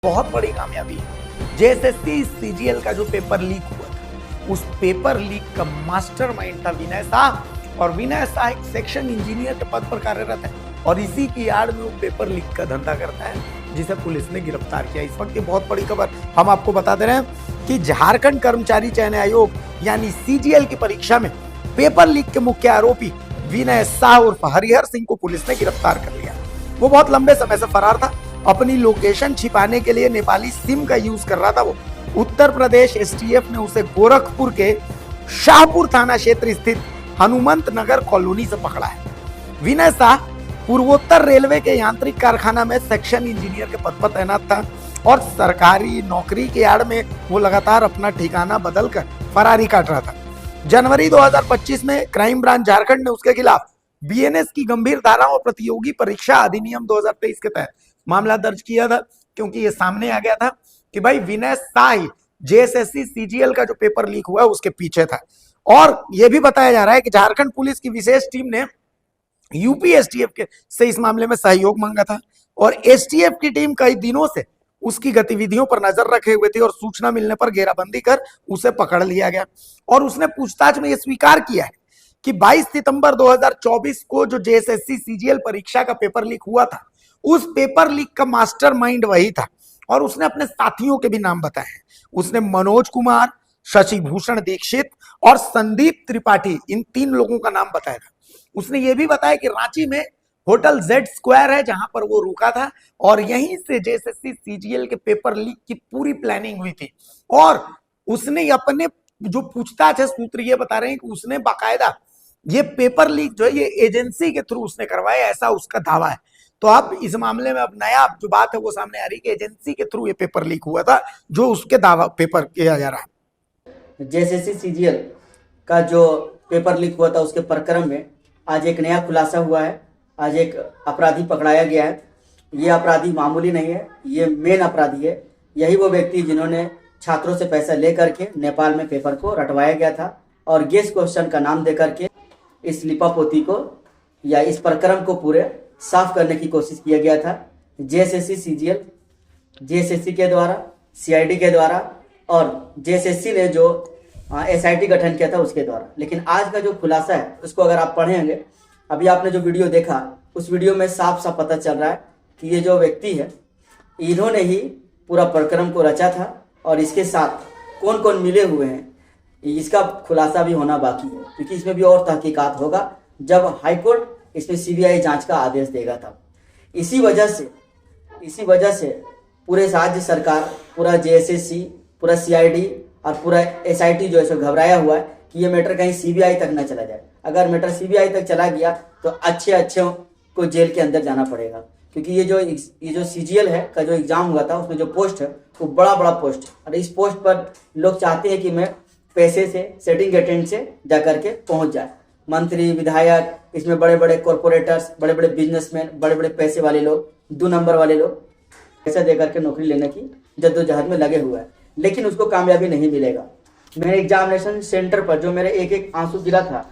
बहुत बड़ी कामयाबी है। जेएसएससी सीजीएल का जो पेपर लीक हुआ था, उस पेपर लीक का मास्टरमाइंड था विनय शाह, और विनय शाह एक सेक्शन इंजीनियर के पद पर कार्यरत है और इसी की आड़ में वो पेपर लीक का धंधा करता है, जिसे पुलिस ने गिरफ्तार किया। इस वक्त ये बहुत बड़ी खबर हम आपको बता दे रहे हैं कि झारखंड कर्मचारी चयन आयोग यानी सीजीएल की परीक्षा में पेपर लीक के मुख्य आरोपी विनय शाह उर्फ हरिहर सिंह को पुलिस ने गिरफ्तार कर लिया। वो बहुत लंबे समय से फरार था। अपनी लोकेशन छिपाने के लिए नेपाली सिम का यूज कर रहा था। वो उत्तर प्रदेश एसटीएफ ने उसे गोरखपुर के शाहपुर थाना क्षेत्र स्थित हनुमंत नगर कॉलोनी से पकड़ा है। विनय शाह पूर्वोत्तर रेलवे के यांत्रिक कारखाना में सेक्शन इंजीनियर के पद पर तैनात था और सरकारी नौकरी के आड़ में वो लगातार अपना ठिकाना बदलकर फरारी काट रहा था। जनवरी 2025 में क्राइम ब्रांच झारखंड ने उसके खिलाफ बीएनएस की गंभीर धाराओं और प्रतियोगी परीक्षा अधिनियम 2023 के तहत मामला दर्ज किया था, क्योंकि ये सामने आ गया था कि भाई विनय शाह जेएसएससी सीजीएल का जो पेपर लीक हुआ है उसके पीछे था। और यह भी बताया जा रहा है कि झारखंड पुलिस की विशेष टीम ने यूपी एसटीएफ के से इस मामले में सहयोग मांगा था और एसटीएफ की टीम कई दिनों से उसकी गतिविधियों पर नजर रखे हुए थे और सूचना मिलने पर घेराबंदी कर उसे पकड़ लिया गया। और उसने पूछताछ में यह स्वीकार किया है कि 22 सितंबर 2024 को जो जेएसएससी सीजीएल परीक्षा का पेपर लीक हुआ था, उस पेपर लीक का मास्टरमाइंड वही था और उसने अपने साथियों के भी नाम बताए हैं। उसने मनोज कुमार, शशि भूषण दीक्षित और संदीप त्रिपाठी, इन 3 लोगों का नाम बताया था। उसने ये भी बताया कि रांची में होटल जेड स्क्वायर है जहां पर वो रुका था और यहीं से जेएसएससी सीजीएल के पेपर लीक की पूरी प्लानिंग हुई थी। और उसने अपने जो पूछताछ है, सूत्र ये बता रहे हैं कि उसने बाकायदा ये पेपर लीक जो है ये एजेंसी के थ्रू उसने करवाया, ऐसा उसका दावा है। तो अब इस मामले में अब नया जो बात है वो सामने आ रही है कि एजेंसी के थ्रू ये पेपर लीक हुआ था, जो उसके दावा पेपर किया जा रहा है। जेएसएससी सीजीएल का जो पेपर लीक हुआ था उसके प्रकरण में आज एक नया खुलासा हुआ है। आज एक अपराधी पकड़ाया गया है। ये अपराधी मामूली नहीं है, ये मेन अपराधी है। यही वो व्यक्ति जिन्होंने छात्रों से पैसा लेकर के नेपाल में पेपर को रटवाया गया था और गेस्ट क्वेश्चन का नाम देकर के इस लिपापोती को या इस प्रकरण को पूरे साफ करने की कोशिश किया गया था। जेएसएससी सीजीएल, जेएसएससी के द्वारा, सीआईडी के द्वारा और जेएसएससी ने जो एसआईटी गठन किया था उसके द्वारा। लेकिन आज का जो खुलासा है उसको अगर आप पढ़ेंगे, अभी आपने जो वीडियो देखा उस वीडियो में साफ साफ पता चल रहा है कि ये जो व्यक्ति है इन्होंने ही पूरा प्रकरण को रचा था और इसके साथ कौन कौन मिले हुए हैं इसका खुलासा भी होना बाकी है, क्योंकि इसमें भी और तहकीकात होगा जब हाईकोर्ट इसमें सीबीआई जांच का आदेश देगा तब। इसी वजह से पूरे राज्य सरकार, पूरा जेएसएससी, पूरा सीआईडी और पूरा एसआईटी जो है सो घबराया हुआ है कि ये मैटर कहीं सीबीआई तक न चला जाए। अगर मैटर सीबीआई तक चला गया तो अच्छे को जेल के अंदर जाना पड़ेगा, क्योंकि ये जो सीजीएल है का जो एग्जाम हुआ था उसमें जो पोस्ट है वो बड़ा पोस्ट है और इस पोस्ट पर लोग चाहते हैं कि मैं पैसे से, सेटिंग अटेंड से जाकर के पहुंच जाए। मंत्री, विधायक, इसमें बड़े बड़े कॉरपोरेटर्स, बड़े बड़े बिजनेसमैन, बड़े बड़े पैसे वाले लोग, 2 नंबर वाले लोग पैसा देकर के नौकरी लेने की जद्दोजहद में लगे हुए हैं, लेकिन उसको कामयाबी नहीं मिलेगा। मेरे एग्जामिनेशन सेंटर पर जो मेरे एक आंसू गिरा था,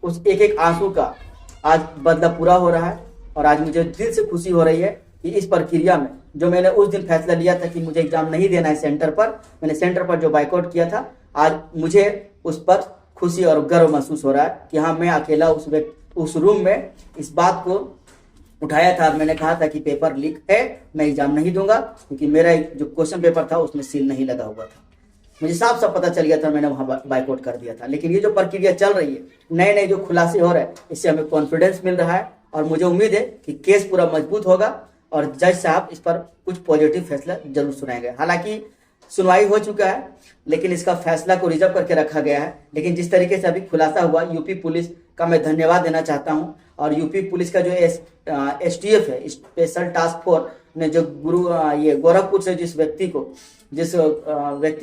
उस एक आंसू का आज बदला पूरा हो रहा है और आज मुझे दिल से खुशी हो रही है कि इस प्रक्रिया में जो मैंने उस दिन फैसला लिया था कि मुझे एग्जाम नहीं देना है सेंटर पर, मैंने सेंटर पर जो बाइकआउट किया था, आज मुझे उस पर खुशी और गर्व महसूस हो रहा है कि हाँ, मैं अकेला उस रूम में इस बात को उठाया था। मैंने कहा था कि पेपर लीक है, मैं एग्जाम नहीं दूंगा, क्योंकि मेरा जो क्वेश्चन पेपर था उसमें सील नहीं लगा हुआ था। मुझे साफ साफ पता चल गया था, मैंने वहां बाइकआउट कर दिया था। लेकिन ये जो प्रक्रिया चल रही है, नए जो खुलासे हो रहे हैं, इससे हमें कॉन्फिडेंस मिल रहा है और मुझे उम्मीद है कि केस पूरा मजबूत होगा और जज साहब इस पर कुछ पॉजिटिव फैसला जरूर सुनाएंगे। हालांकि सुनवाई हो चुका है, लेकिन इसका फैसला को रिजर्व करके रखा गया है। लेकिन जिस तरीके से अभी खुलासा हुआ, यूपी पुलिस का मैं धन्यवाद देना चाहता हूं और यूपी पुलिस का जो एसटीएफ है, स्पेशल टास्क फोर्स ने जो ये गोरखपुर से जिस व्यक्ति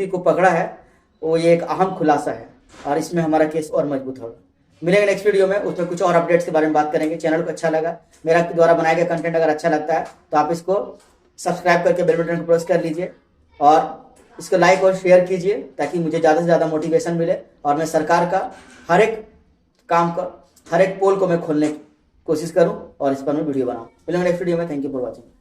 को पकड़ा है, वो ये एक अहम खुलासा है और इसमें हमारा केस और मजबूत होगा। मिलेंगे नेक्स्ट वीडियो में, उसमें कुछ और अपडेट्स के बारे में बात करेंगे। चैनल को अच्छा लगा, मेरा द्वारा बनाया गया कंटेंट अगर अच्छा लगता है तो आप इसको सब्सक्राइब करके बेल बटन को प्रेस कर लीजिए और इसको लाइक और शेयर कीजिए, ताकि मुझे ज़्यादा से ज़्यादा मोटिवेशन मिले और मैं सरकार का हर एक काम का, हर एक पोल को मैं खोलने की कोशिश करूं और इस पर मैं वीडियो बनाऊं। मिलेंगे नेक्स्ट वीडियो में। Thank you for watching.